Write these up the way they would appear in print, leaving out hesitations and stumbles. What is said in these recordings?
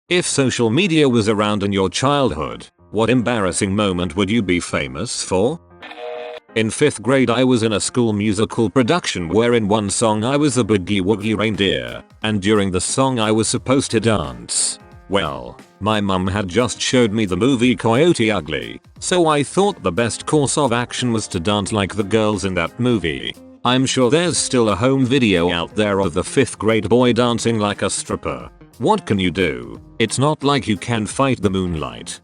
If social media was around in your childhood, what embarrassing moment would you be famous for? In 5th grade I was in a school musical production where in one song I was the Boogie Woogie reindeer, and during the song I was supposed to dance. Well, my mum had just showed me the movie Coyote Ugly, so I thought the best course of action was to dance like the girls in that movie. I'm sure there's still a home video out there of the 5th grade boy dancing like a stripper. What can you do? It's not like you can fight the moonlight.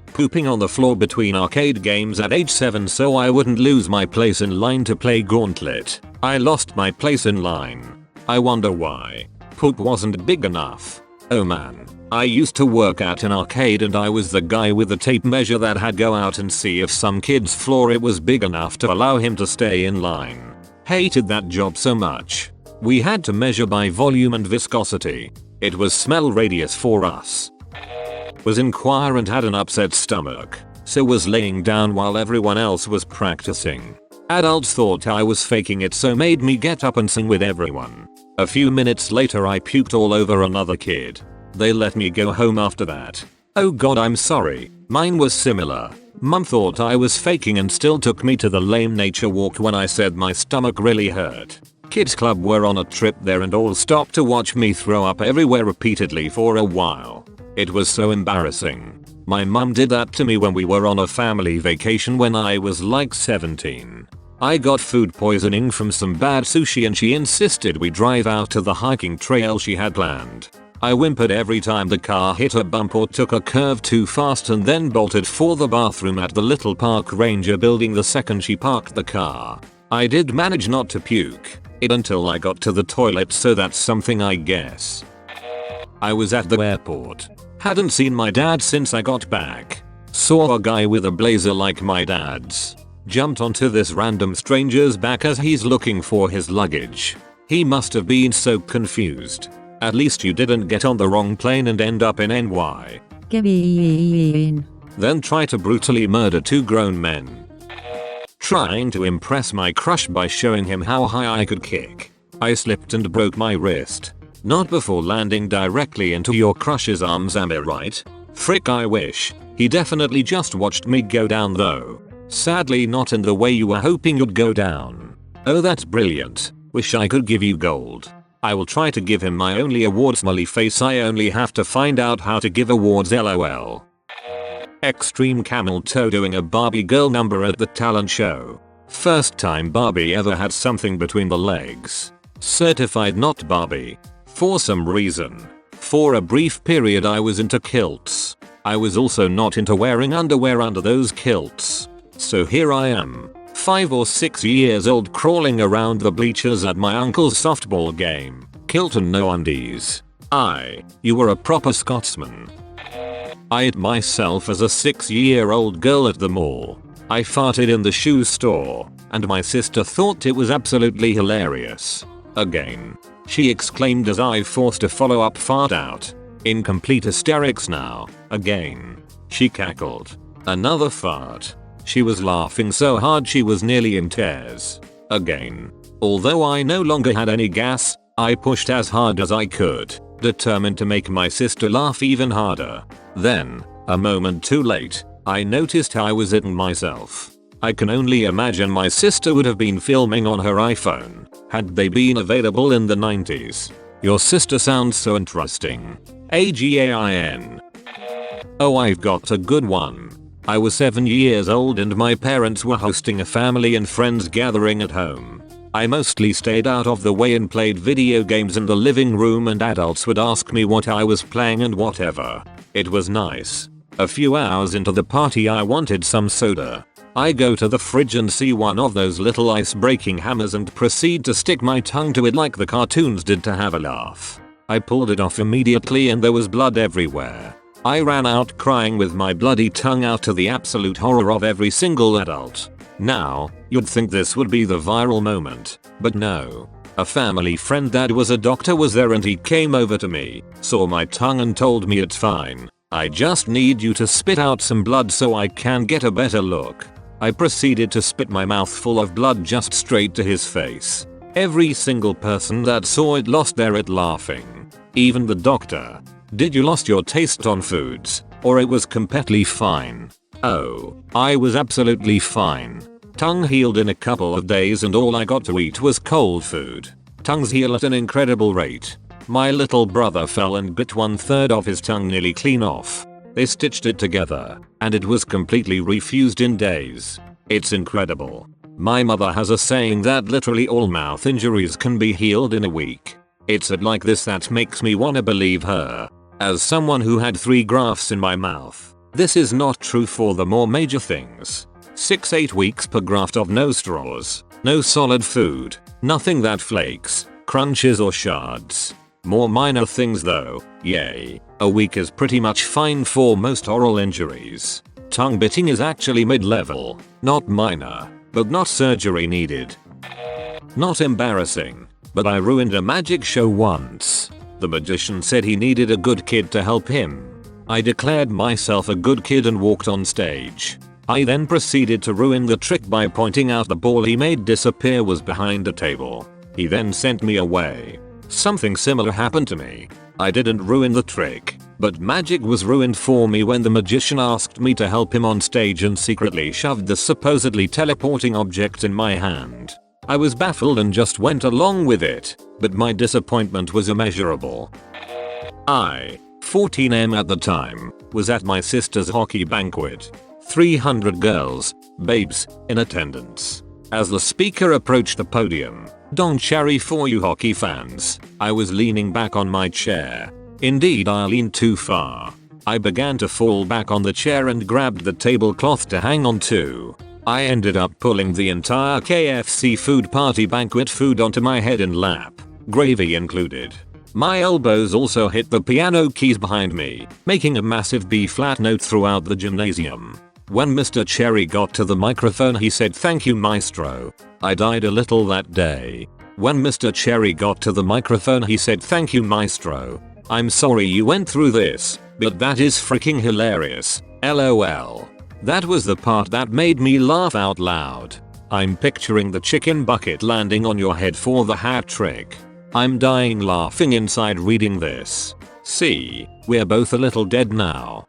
Pooping on the floor between arcade games at age 7 so I wouldn't lose my place in line to play Gauntlet. I lost my place in line. I wonder why. Poop wasn't big enough. Oh man. I used to work at an arcade and I was the guy with the tape measure that had go out and see if some kid's floor it was big enough to allow him to stay in line. Hated that job so much. We had to measure by volume and viscosity. It was smell radius for us. Was in choir and had an upset stomach, so was laying down while everyone else was practicing. Adults thought I was faking it so made me get up and sing with everyone. A few minutes later I puked all over another kid. They let me go home after that. Oh god, I'm sorry, mine was similar. Mum thought I was faking and still took me to the lame nature walk when I said my stomach really hurt. Kids club were on a trip there and all stopped to watch me throw up everywhere repeatedly for a while. It was so embarrassing. My mum did that to me when we were on a family vacation when I was like 17. I got food poisoning from some bad sushi and she insisted we drive out to the hiking trail she had planned. I whimpered every time the car hit a bump or took a curve too fast and then bolted for the bathroom at the little park ranger building the second she parked the car. I did manage not to puke it until I got to the toilet, so that's something I guess. I was at the airport. Hadn't seen my dad since I got back. Saw a guy with a blazer like my dad's. Jumped onto this random stranger's back as he's looking for his luggage. He must have been so confused. At least you didn't get on the wrong plane and end up in NY. Then try to brutally murder 2 grown men. Trying to impress my crush by showing him how high I could kick. I slipped and broke my wrist. Not before landing directly into your crush's arms, am I right? Frick, I wish. He definitely just watched me go down though. Sadly not in the way you were hoping you'd go down. Oh, that's brilliant. Wish I could give you gold. I will try to give him my only award, smiley face. I only have to find out how to give awards, lol. Extreme camel toe doing a Barbie girl number at the talent show. First time Barbie ever had something between the legs. Certified not Barbie. For some reason. For a brief period I was into kilts. I was also not into wearing underwear under those kilts. So here I am, 5 or 6 years old, crawling around the bleachers at my uncle's softball game. Kilt and no undies. You were a proper Scotsman. I hid myself as a 6-year-old girl at the mall. I farted in the shoe store, and my sister thought it was absolutely hilarious. Again. She exclaimed as I forced a follow-up fart out. In complete hysterics now. Again. She cackled. Another fart. She was laughing so hard she was nearly in tears. Again. Although I no longer had any gas, I pushed as hard as I could, determined to make my sister laugh even harder. Then, a moment too late, I noticed I was eating myself. I can only imagine my sister would have been filming on her iPhone, had they been available in the 90s. Your sister sounds so interesting. AGAIN. Oh, I've got a good one. I was 7 years old and my parents were hosting a family and friends gathering at home. I mostly stayed out of the way and played video games in the living room, and adults would ask me what I was playing and whatever. It was nice. A few hours into the party I wanted some soda. I go to the fridge and see one of those little ice-breaking hammers and proceed to stick my tongue to it like the cartoons did to have a laugh. I pulled it off immediately and there was blood everywhere. I ran out crying with my bloody tongue out, to the absolute horror of every single adult. Now, you'd think this would be the viral moment, but no. A family friend that was a doctor was there and he came over to me, saw my tongue and told me it's fine. I just need you to spit out some blood so I can get a better look. I proceeded to spit my mouth full of blood just straight to his face. Every single person that saw it lost their it laughing. Even the doctor. Did you lost your taste on foods, or it was completely fine? Oh, I was absolutely fine. Tongue healed in a couple of days and all I got to eat was cold food. Tongues heal at an incredible rate. My little brother fell and bit 1/3 of his tongue nearly clean off. They stitched it together, and it was completely refused in days. It's incredible. My mother has a saying that literally all mouth injuries can be healed in a week. It's like this that makes me wanna believe her. As someone who had 3 grafts in my mouth, this is not true for the more major things. 6-8 weeks per graft of no straws, no solid food, nothing that flakes, crunches or shards. More minor things though, yay. A week is pretty much fine for most oral injuries. Tongue biting is actually mid-level, not minor, but not surgery needed. Not embarrassing, but I ruined a magic show once. The magician said he needed a good kid to help him. I declared myself a good kid and walked on stage. I then proceeded to ruin the trick by pointing out the ball he made disappear was behind a table. He then sent me away. Something similar happened to me. I didn't ruin the trick, but magic was ruined for me when the magician asked me to help him on stage and secretly shoved the supposedly teleporting object in my hand. I was baffled and just went along with it, but my disappointment was immeasurable. I, 14M at the time, was at my sister's hockey banquet. 300 girls, babes, in attendance. As the speaker approached the podium, Don Cherry for you hockey fans, I was leaning back on my chair. Indeed, I leaned too far. I began to fall back on the chair and grabbed the tablecloth to hang on to. I ended up pulling the entire KFC food party banquet food onto my head and lap, gravy included. My elbows also hit the piano keys behind me, making a massive B-flat note throughout the gymnasium. When Mr. Cherry got to the microphone he said thank you maestro. I died a little that day. When Mr. Cherry got to the microphone he said thank you maestro. I'm sorry you went through this, but that is freaking hilarious. LOL. That was the part that made me laugh out loud. I'm picturing the chicken bucket landing on your head for the hat trick. I'm dying laughing inside reading this. See, we're both a little dead now.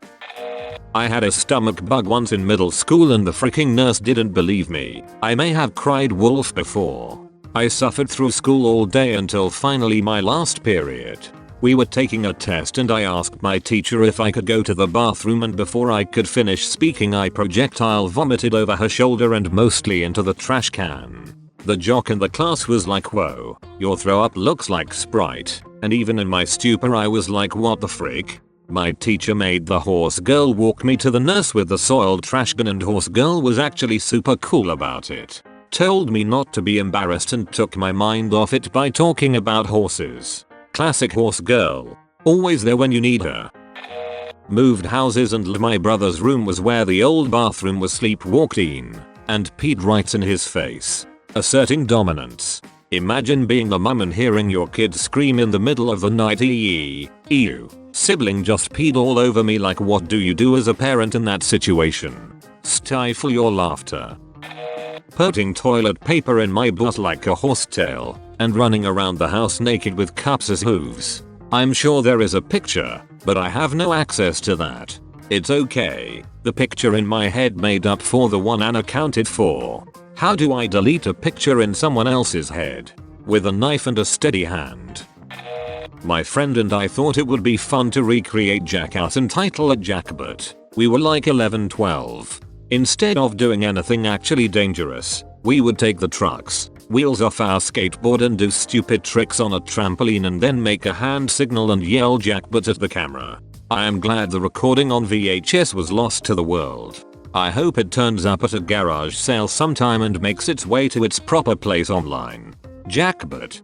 I had a stomach bug once in middle school and the freaking nurse didn't believe me. I may have cried wolf before. I suffered through school all day until finally my last period. We were taking a test and I asked my teacher if I could go to the bathroom, and before I could finish speaking I projectile vomited over her shoulder and mostly into the trash can. The jock in the class was like, whoa, your throw up looks like Sprite, and even in my stupor I was like, what the frick? My teacher made the horse girl walk me to the nurse with the soiled trash can, and horse girl was actually super cool about it. Told me not to be embarrassed and took my mind off it by talking about horses. Classic horse girl. Always there when you need her. Moved houses and my brother's room was where the old bathroom was, sleepwalked in and peed right in his face. Asserting dominance. Imagine being the mum and hearing your kid scream in the middle of the night, ew. Sibling just peed all over me. Like, what do you do as a parent in that situation? Stifle your laughter. Putting toilet paper in my butt like a horsetail and running around the house naked with cups as hooves. I'm sure there is a picture, but I have no access to that. It's okay. The picture in my head made up for the one unaccounted for. How do I delete a picture in someone else's head? With a knife and a steady hand. My friend and I thought it would be fun to recreate Jackass and title it Jackbutt. We were like 11-12. Instead of doing anything actually dangerous, we would take the truck's wheels off our skateboard and do stupid tricks on a trampoline and then make a hand signal and yell Jackbutt at the camera. I am glad the recording on VHS was lost to the world. I hope it turns up at a garage sale sometime and makes its way to its proper place online. Jackbutt.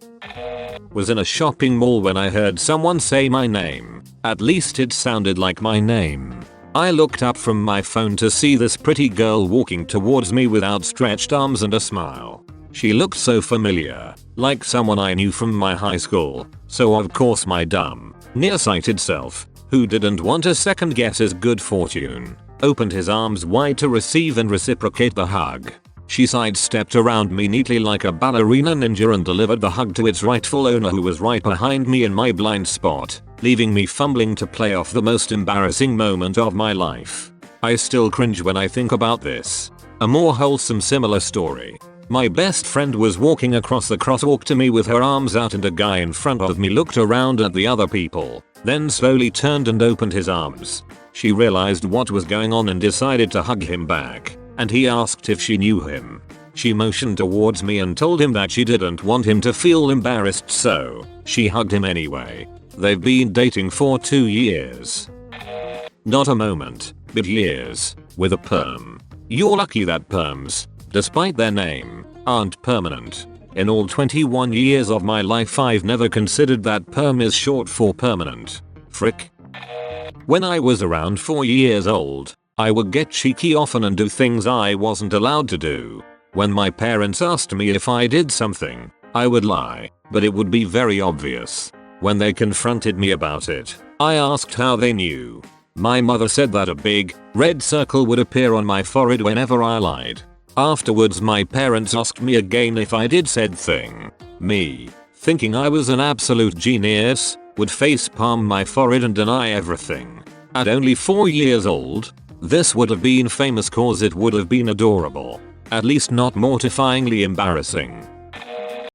Was in a shopping mall when I heard someone say my name. At least it sounded like my name. I looked up from my phone to see this pretty girl walking towards me with outstretched arms and a smile. She looked so familiar, like someone I knew from my high school, so of course my dumb, nearsighted self, who didn't want to second guess his good fortune, opened his arms wide to receive and reciprocate the hug. She sidestepped around me neatly like a ballerina ninja and delivered the hug to its rightful owner, who was right behind me in my blind spot, leaving me fumbling to play off the most embarrassing moment of my life. I still cringe when I think about this. A more wholesome similar story. My best friend was walking across the crosswalk to me with her arms out, and a guy in front of me looked around at the other people, then slowly turned and opened his arms. She realized what was going on and decided to hug him back, and he asked if she knew him. She motioned towards me and told him that she didn't want him to feel embarrassed, so she hugged him anyway. They've been dating for 2 years. Not a moment, but years, with a perm. You're lucky that perms, despite their name, aren't permanent. In all 21 years of my life I've never considered that perm is short for permanent. Frick. When I was around 4 years old, I would get cheeky often and do things I wasn't allowed to do. When my parents asked me if I did something, I would lie, but it would be very obvious. When they confronted me about it, I asked how they knew. My mother said that a big, red circle would appear on my forehead whenever I lied. Afterwards my parents asked me again if I did said thing. Me, thinking I was an absolute genius, would facepalm my forehead and deny everything. At only 4 years old, this would have been famous cause it would have been adorable. At least not mortifyingly embarrassing.